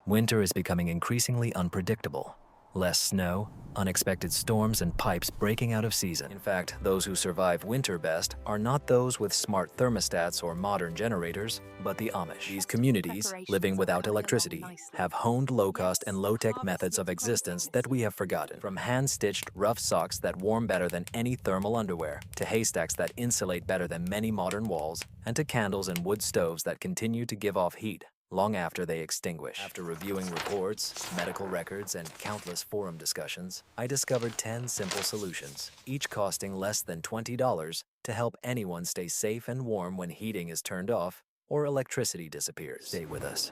Winter is becoming increasingly unpredictable. Less snow, unexpected storms, and pipes breaking out of season. In fact, those who survive winter best are not those with smart thermostats or modern generators, but the Amish. These communities, living without electricity, have honed low-cost and low-tech methods of existence that we have forgotten. From hand-stitched rough socks that warm better than any thermal underwear, to haystacks that insulate better than many modern walls, and to candles and wood stoves that continue to give off heat long after they extinguish. After reviewing reports, medical records, and countless forum discussions, I discovered 10 simple solutions, each costing less than $20 to help anyone stay safe and warm when heating is turned off or electricity disappears. Stay with us,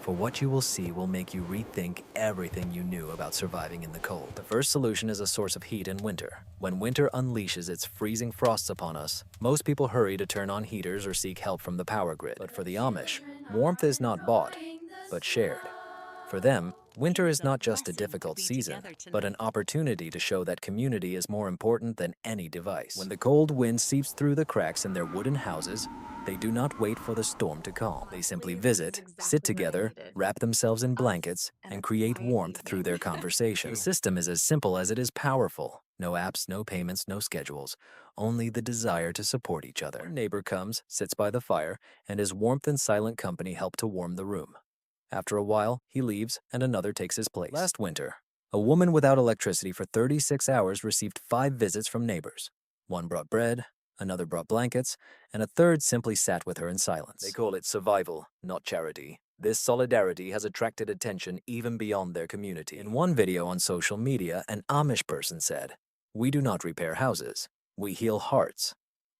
for what you will see will make you rethink everything you knew about surviving in the cold. The first solution is a source of heat in winter. When winter unleashes its freezing frosts upon us, most people hurry to turn on heaters or seek help from the power grid. But for the Amish, warmth is not bought, but shared. For them, winter is not just a difficult season, but an opportunity to show that community is more important than any device. When the cold wind seeps through the cracks in their wooden houses, they do not wait for the storm to calm. They simply visit, sit together, wrap themselves in blankets, and create warmth through their conversation. The system is as simple as it is powerful. No apps, no payments, no schedules, only the desire to support each other. One neighbor comes, sits by the fire, and his warmth and silent company help to warm the room. After a while, he leaves, and another takes his place. Last winter, a woman without electricity for 36 hours received 5 visits from neighbors. One brought bread, another brought blankets, and a third simply sat with her in silence. They call it survival, not charity. This solidarity has attracted attention even beyond their community. In one video on social media, an Amish person said, "We do not repair houses, we heal hearts."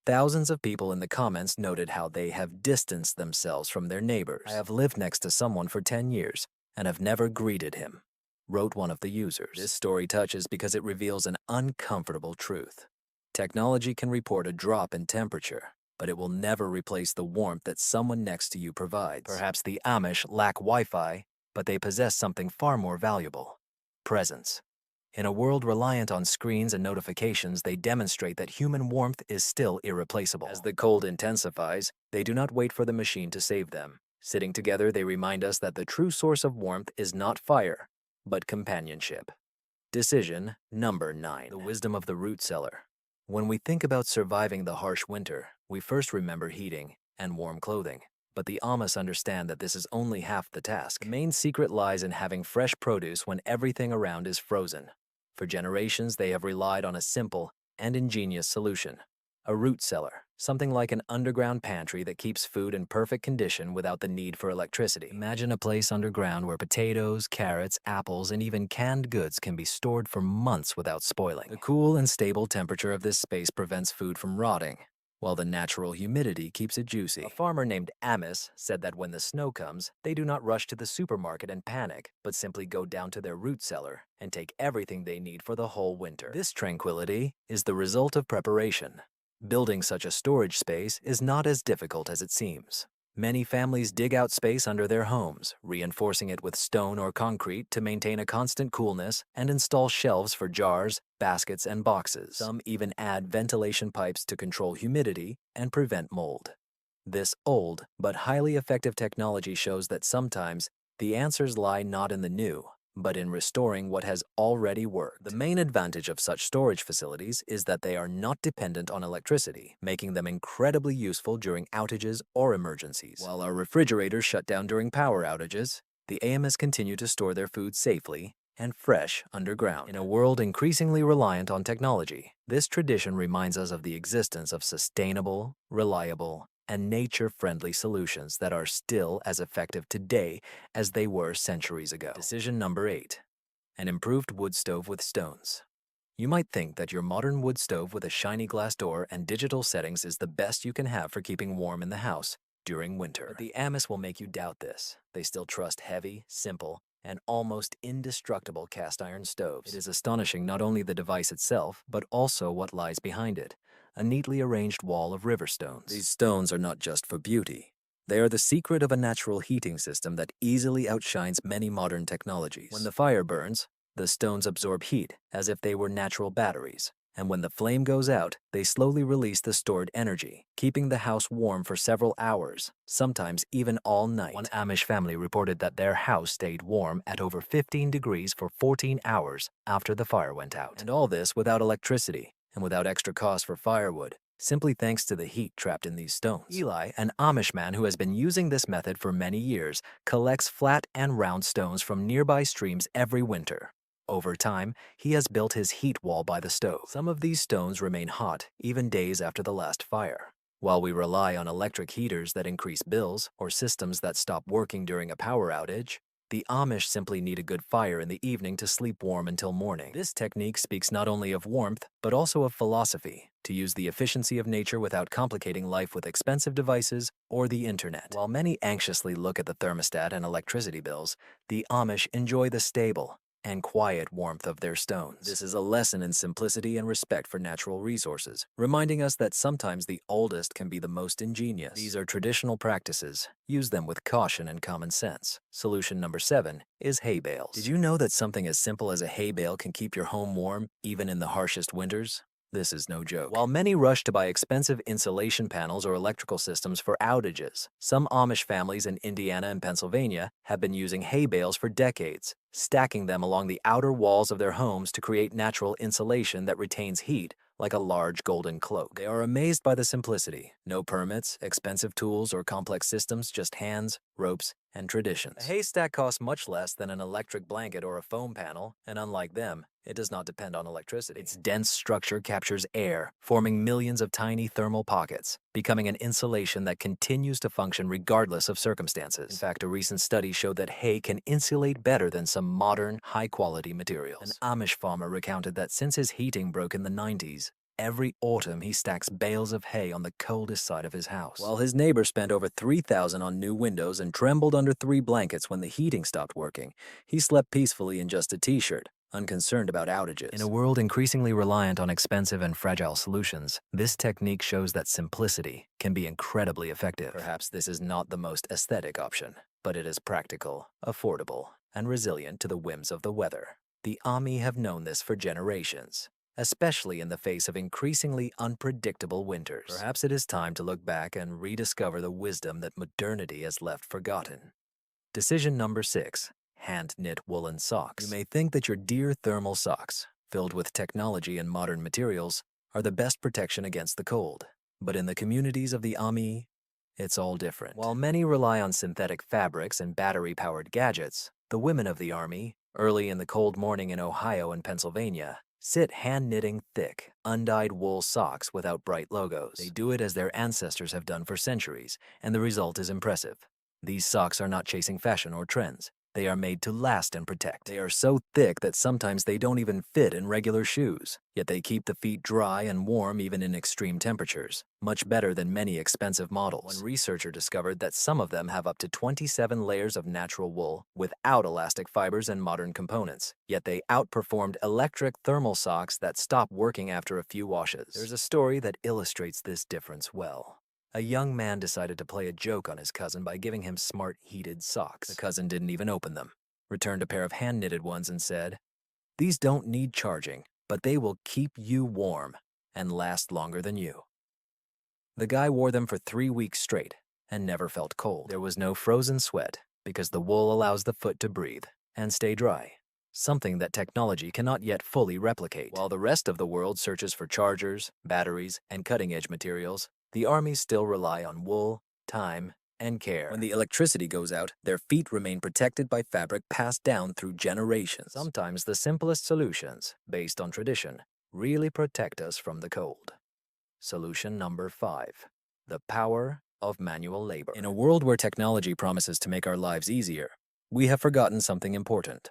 Thousands of people in the comments noted how they have distanced themselves from their neighbors. "I have lived next to someone for 10 years and have never greeted him," wrote one of the users. This story touches because it reveals an uncomfortable truth. Technology can report a drop in temperature, but it will never replace the warmth that someone next to you provides. Perhaps the Amish lack Wi-Fi, but they possess something far more valuable: presence. In a world reliant on screens and notifications, they demonstrate that human warmth is still irreplaceable. As the cold intensifies, they do not wait for the machine to save them. Sitting together, they remind us that the true source of warmth is not fire, but companionship. Decision number 9. The wisdom of the root cellar. When we think about surviving the harsh winter, we first remember heating and warm clothing. But the Amish understand that this is only half the task. The main secret lies in having fresh produce when everything around is frozen. For generations, they have relied on a simple and ingenious solution: a root cellar, something like an underground pantry that keeps food in perfect condition without the need for electricity. Imagine a place underground where potatoes, carrots, apples, and even canned goods can be stored for months without spoiling. The cool and stable temperature of this space prevents food from rotting, while the natural humidity keeps it juicy. A farmer named Amish said that when the snow comes, they do not rush to the supermarket and panic, but simply go down to their root cellar and take everything they need for the whole winter. This tranquility is the result of preparation. Building such a storage space is not as difficult as it seems. Many families dig out space under their homes, reinforcing it with stone or concrete to maintain a constant coolness, and install shelves for jars, baskets, and boxes. Some even add ventilation pipes to control humidity and prevent mold. This old but highly effective technology shows that sometimes the answers lie not in the new, but in restoring what has already worked. The main advantage of such storage facilities is that they are not dependent on electricity, making them incredibly useful during outages or emergencies. While our refrigerators shut down during power outages, the Amish continue to store their food safely and fresh underground. In a world increasingly reliant on technology, this tradition reminds us of the existence of sustainable, reliable, and nature-friendly solutions that are still as effective today as they were centuries ago. Decision number 8. An improved wood stove with stones. You might think that your modern wood stove with a shiny glass door and digital settings is the best you can have for keeping warm in the house during winter. But the Amish will make you doubt this. They still trust heavy, simple, and almost indestructible cast iron stoves. It is astonishing not only the device itself, but also what lies behind it: a neatly arranged wall of river stones. These stones are not just for beauty. They are the secret of a natural heating system that easily outshines many modern technologies. When the fire burns, the stones absorb heat as if they were natural batteries, And when the flame goes out, they slowly release the stored energy, keeping the house warm for several hours, sometimes even all night. One Amish family reported that their house stayed warm at over 15 degrees for 14 hours after the fire went out. And all this without electricity and without extra cost for firewood, simply thanks to the heat trapped in these stones. Eli, an Amish man who has been using this method for many years, collects flat and round stones from nearby streams every winter. Over time, he has built his heat wall by the stove. Some of these stones remain hot even days after the last fire. While we rely on electric heaters that increase bills or systems that stop working during a power outage, the Amish simply need a good fire in the evening to sleep warm until morning. This technique speaks not only of warmth, but also of philosophy, to use the efficiency of nature without complicating life with expensive devices or the internet. While many anxiously look at the thermostat and electricity bills, the Amish enjoy the stable and quiet warmth of their stones. This is a lesson in simplicity and respect for natural resources, reminding us that sometimes the oldest can be the most ingenious. These are traditional practices. Use them with caution and common sense. Solution number 7 is hay bales. Did you know that something as simple as a hay bale can keep your home warm even in the harshest winters? This is no joke. While many rush to buy expensive insulation panels or electrical systems for outages, some Amish families in Indiana and Pennsylvania have been using hay bales for decades, stacking them along the outer walls of their homes to create natural insulation that retains heat like a large golden cloak. They are amazed by the simplicity. No permits, expensive tools, or complex systems, just hands, ropes, and traditions. A haystack costs much less than an electric blanket or a foam panel, and unlike them, it does not depend on electricity. Its dense structure captures air, forming millions of tiny thermal pockets, becoming an insulation that continues to function regardless of circumstances. In fact, a recent study showed that hay can insulate better than some modern, high-quality materials. An Amish farmer recounted that since his heating broke in the 90s, every autumn he stacks bales of hay on the coldest side of his house. While his neighbor spent over $3,000 on new windows and trembled under 3 blankets when the heating stopped working, he slept peacefully in just a t-shirt, unconcerned about outages. In a world increasingly reliant on expensive and fragile solutions, this technique shows that simplicity can be incredibly effective. Perhaps this is not the most aesthetic option, but it is practical, affordable, and resilient to the whims of the weather. The Ami have known this for generations, especially in the face of increasingly unpredictable winters. Perhaps it is time to look back and rediscover the wisdom that modernity has left forgotten. Decision number 6. Hand-knit woolen socks. You may think that your dear thermal socks, filled with technology and modern materials, are the best protection against the cold. But in the communities of the Ami, it's all different. While many rely on synthetic fabrics and battery-powered gadgets, the women of the Army, early in the cold morning in Ohio and Pennsylvania, sit hand-knitting thick, undyed wool socks without bright logos. They do it as their ancestors have done for centuries, and the result is impressive. These socks are not chasing fashion or trends. They are made to last and protect. They are so thick that sometimes they don't even fit in regular shoes, yet they keep the feet dry and warm even in extreme temperatures, much better than many expensive models. One researcher discovered that some of them have up to 27 layers of natural wool without elastic fibers and modern components, yet they outperformed electric thermal socks that stop working after a few washes. There's a story that illustrates this difference well. A young man decided to play a joke on his cousin by giving him smart heated socks. The cousin didn't even open them, returned a pair of hand-knitted ones and said, "These don't need charging, but they will keep you warm and last longer than you." The guy wore them for 3 weeks straight and never felt cold. There was no frozen sweat because the wool allows the foot to breathe and stay dry, something that technology cannot yet fully replicate. While the rest of the world searches for chargers, batteries, and cutting-edge materials, the armies still rely on wool, time, and care. When the electricity goes out, their feet remain protected by fabric passed down through generations. Sometimes the simplest solutions, based on tradition, really protect us from the cold. Solution number 5. The power of manual labor. In a world where technology promises to make our lives easier, we have forgotten something important: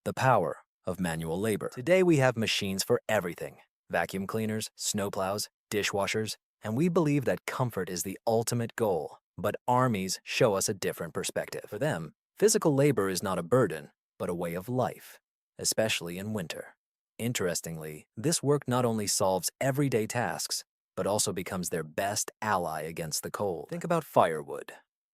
the power of manual labor. Today we have machines for everything: vacuum cleaners, snowplows, dishwashers, and we believe that comfort is the ultimate goal. But armies show us a different perspective. For them, physical labor is not a burden, but a way of life, especially in winter. Interestingly, this work not only solves everyday tasks, but also becomes their best ally against the cold. Think about firewood.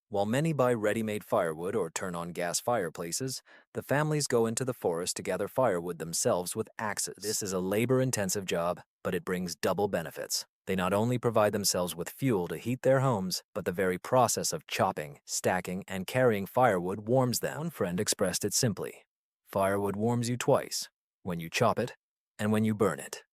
While many buy ready-made firewood or turn on gas fireplaces, the families go into the forest to gather firewood themselves with axes. This is a labor-intensive job, but it brings double benefits. They not only provide themselves with fuel to heat their homes, but the very process of chopping, stacking, and carrying firewood warms them. One friend expressed it simply: firewood warms you twice, when you chop it and when you burn it.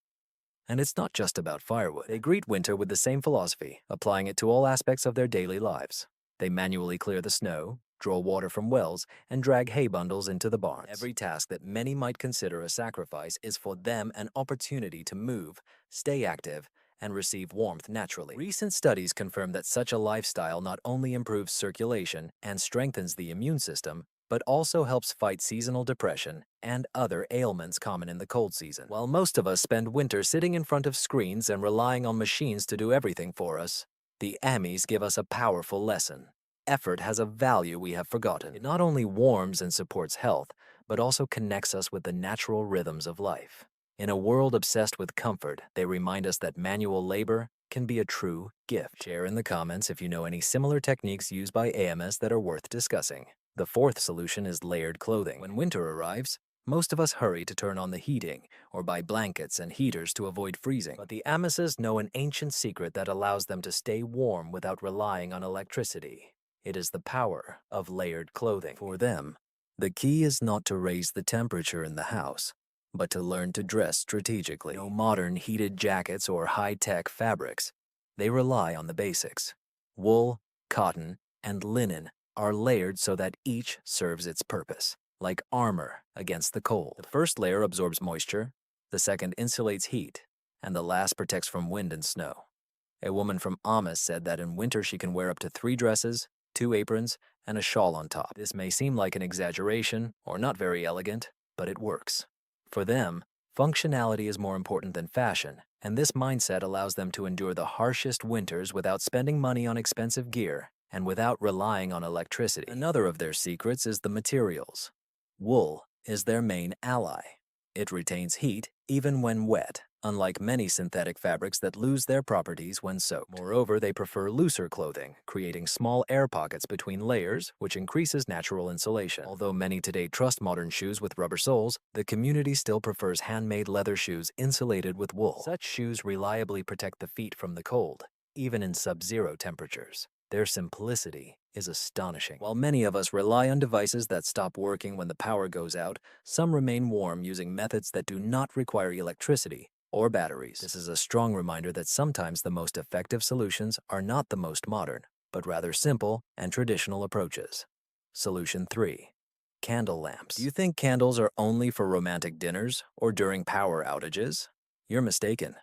And it's not just about firewood. They greet winter with the same philosophy, applying it to all aspects of their daily lives. They manually clear the snow, draw water from wells, and drag hay bundles into the barns. Every task that many might consider a sacrifice is for them an opportunity to move, stay active, and receive warmth naturally. Recent studies confirm that such a lifestyle not only improves circulation and strengthens the immune system, but also helps fight seasonal depression and other ailments common in the cold season. While most of us spend winter sitting in front of screens and relying on machines to do everything for us, the Amish give us a powerful lesson. Effort has a value we have forgotten. It not only warms and supports health, but also connects us with the natural rhythms of life. In a world obsessed with comfort, they remind us that manual labor can be a true gift. Share in the comments if you know any similar techniques used by AMS that are worth discussing. The fourth solution is layered clothing. When winter arrives, most of us hurry to turn on the heating or buy blankets and heaters to avoid freezing. But the Amishes know an ancient secret that allows them to stay warm without relying on electricity. It is the power of layered clothing. For them, the key is not to raise the temperature in the house, but to learn to dress strategically. No modern heated jackets or high-tech fabrics. They rely on the basics. Wool, cotton, and linen are layered so that each serves its purpose, like armor against the cold. The first layer absorbs moisture, the second insulates heat, and the last protects from wind and snow. A woman from Amish said that in winter she can wear up to 3 dresses, 2 aprons, and a shawl on top. This may seem like an exaggeration or not very elegant, but it works. For them, functionality is more important than fashion, and this mindset allows them to endure the harshest winters without spending money on expensive gear and without relying on electricity. Another of their secrets is the materials. Wool is their main ally. It retains heat even when wet, unlike many synthetic fabrics that lose their properties when soaked. Moreover, they prefer looser clothing, creating small air pockets between layers, which increases natural insulation. Although many today trust modern shoes with rubber soles, the community still prefers handmade leather shoes insulated with wool. Such shoes reliably protect the feet from the cold, even in sub-zero temperatures. Their simplicity is astonishing. While many of us rely on devices that stop working when the power goes out, some remain warm using methods that do not require electricity or batteries. This is a strong reminder that sometimes the most effective solutions are not the most modern, but rather simple and traditional approaches. Solution 3. Candle lamps. Do you think candles are only for romantic dinners or during power outages? You're mistaken.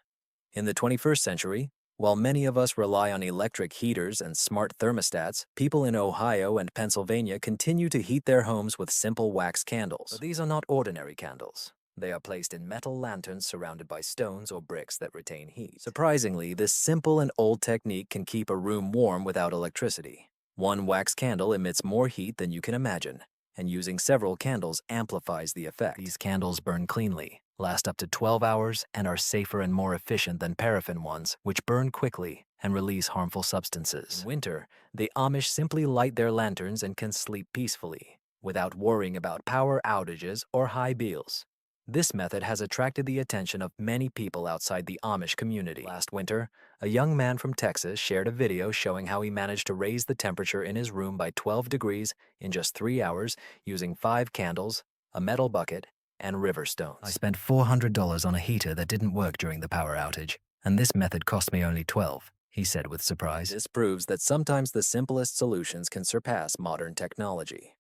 In the 21st century, while many of us rely on electric heaters and smart thermostats, people in Ohio and Pennsylvania continue to heat their homes with simple wax candles. But these are not ordinary candles. They are placed in metal lanterns surrounded by stones or bricks that retain heat. Surprisingly, this simple and old technique can keep a room warm without electricity. One wax candle emits more heat than you can imagine, and using several candles amplifies the effect. These candles burn cleanly, last up to 12 hours, and are safer and more efficient than paraffin ones, which burn quickly and release harmful substances. In winter, the Amish simply light their lanterns and can sleep peacefully, without worrying about power outages or high bills. This method has attracted the attention of many people outside the Amish community. Last winter, a young man from Texas shared a video showing how he managed to raise the temperature in his room by 12 degrees in just 3 hours using 5 candles, a metal bucket, and river stones. I spent $400 on a heater that didn't work during the power outage, and this method cost me only $12, he said with surprise. This proves that sometimes the simplest solutions can surpass modern technology.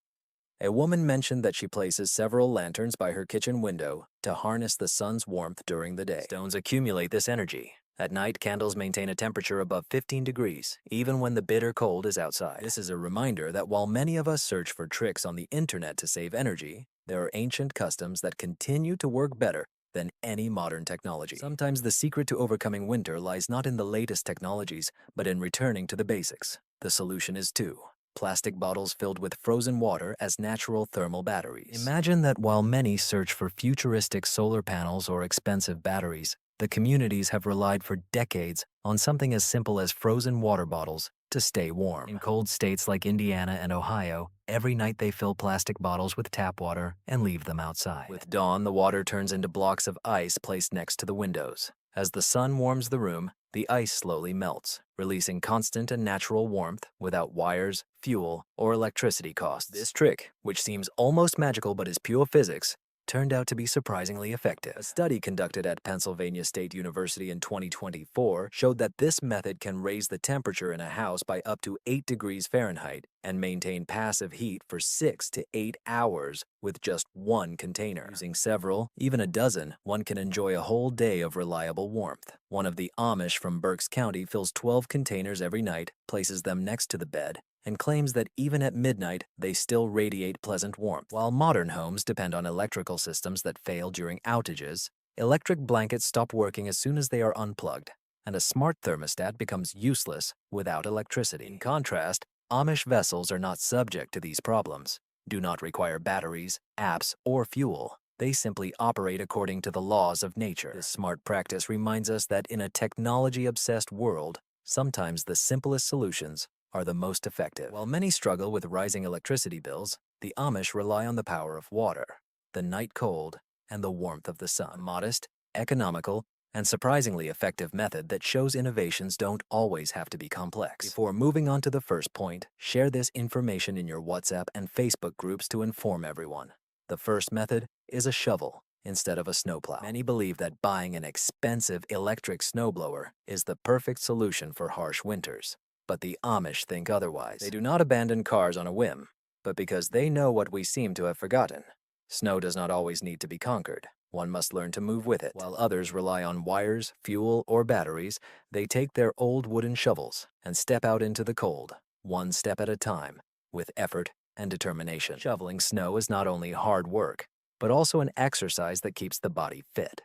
A woman mentioned that she places several lanterns by her kitchen window to harness the sun's warmth during the day. Stones accumulate this energy. At night, candles maintain a temperature above 15 degrees, even when the bitter cold is outside. This is a reminder that while many of us search for tricks on the internet to save energy, there are ancient customs that continue to work better than any modern technology. Sometimes the secret to overcoming winter lies not in the latest technologies, but in returning to the basics. The solution is 2. Plastic bottles filled with frozen water as natural thermal batteries. Imagine that while many search for futuristic solar panels or expensive batteries, the communities have relied for decades on something as simple as frozen water bottles to stay warm. In cold states like Indiana and Ohio, every night they fill plastic bottles with tap water and leave them outside. With dawn, the water turns into blocks of ice placed next to the windows. As the sun warms the room, the ice slowly melts, releasing constant and natural warmth without wires, fuel, or electricity costs. This trick, which seems almost magical but is pure physics, turned out to be surprisingly effective. A study conducted at Pennsylvania State University in 2024 showed that this method can raise the temperature in a house by up to 8 degrees Fahrenheit and maintain passive heat for 6 to 8 hours with just one container. Using several, even a dozen, one can enjoy a whole day of reliable warmth. One of the Amish from Berks County fills 12 containers every night, places them next to the bed, and claims that even at midnight, they still radiate pleasant warmth. While modern homes depend on electrical systems that fail during outages, electric blankets stop working as soon as they are unplugged, and a smart thermostat becomes useless without electricity. In contrast, Amish vessels are not subject to these problems, do not require batteries, apps, or fuel. They simply operate according to the laws of nature. This smart practice reminds us that in a technology-obsessed world, sometimes the simplest solutions are the most effective. While many struggle with rising electricity bills, the Amish rely on the power of water, the night cold, and the warmth of the sun. A modest, economical, and surprisingly effective method that shows innovations don't always have to be complex. Before moving on to the first point, share this information in your WhatsApp and Facebook groups to inform everyone. The first method is a shovel instead of a snowplow. Many believe that buying an expensive electric snowblower is the perfect solution for harsh winters. But the Amish think otherwise. They do not abandon cars on a whim, but because they know what we seem to have forgotten. Snow does not always need to be conquered. One must learn to move with it. While others rely on wires, fuel, or batteries, they take their old wooden shovels and step out into the cold, one step at a time, with effort and determination. Shoveling snow is not only hard work, but also an exercise that keeps the body fit.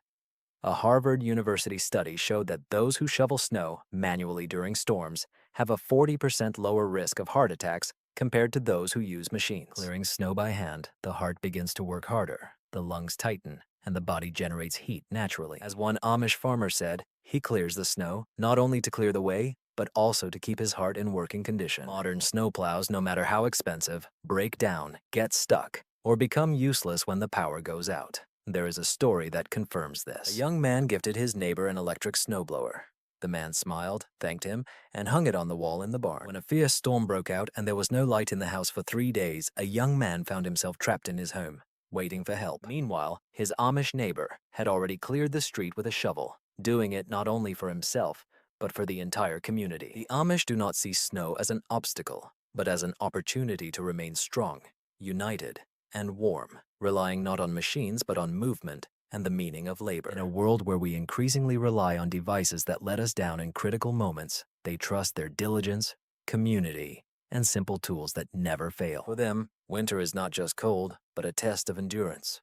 A Harvard University study showed that those who shovel snow manually during storms have a 40% lower risk of heart attacks compared to those who use machines. Clearing snow by hand, the heart begins to work harder, the lungs tighten, and the body generates heat naturally. As one Amish farmer said, he clears the snow not only to clear the way, but also to keep his heart in working condition. Modern snowplows, no matter how expensive, break down, get stuck, or become useless when the power goes out. There is a story that confirms this. A young man gifted his neighbor an electric snowblower. The man smiled, thanked him, and hung it on the wall in the barn. When a fierce storm broke out and there was no light in the house for 3 days, a young man found himself trapped in his home, waiting for help. Meanwhile, his Amish neighbor had already cleared the street with a shovel, doing it not only for himself, but for the entire community. The Amish do not see snow as an obstacle, but as an opportunity to remain strong, united, and warm, relying not on machines but on movement and the meaning of labor. In a world where we increasingly rely on devices that let us down in critical moments, they trust their diligence, community, and simple tools that never fail. For them, winter is not just cold, but a test of endurance,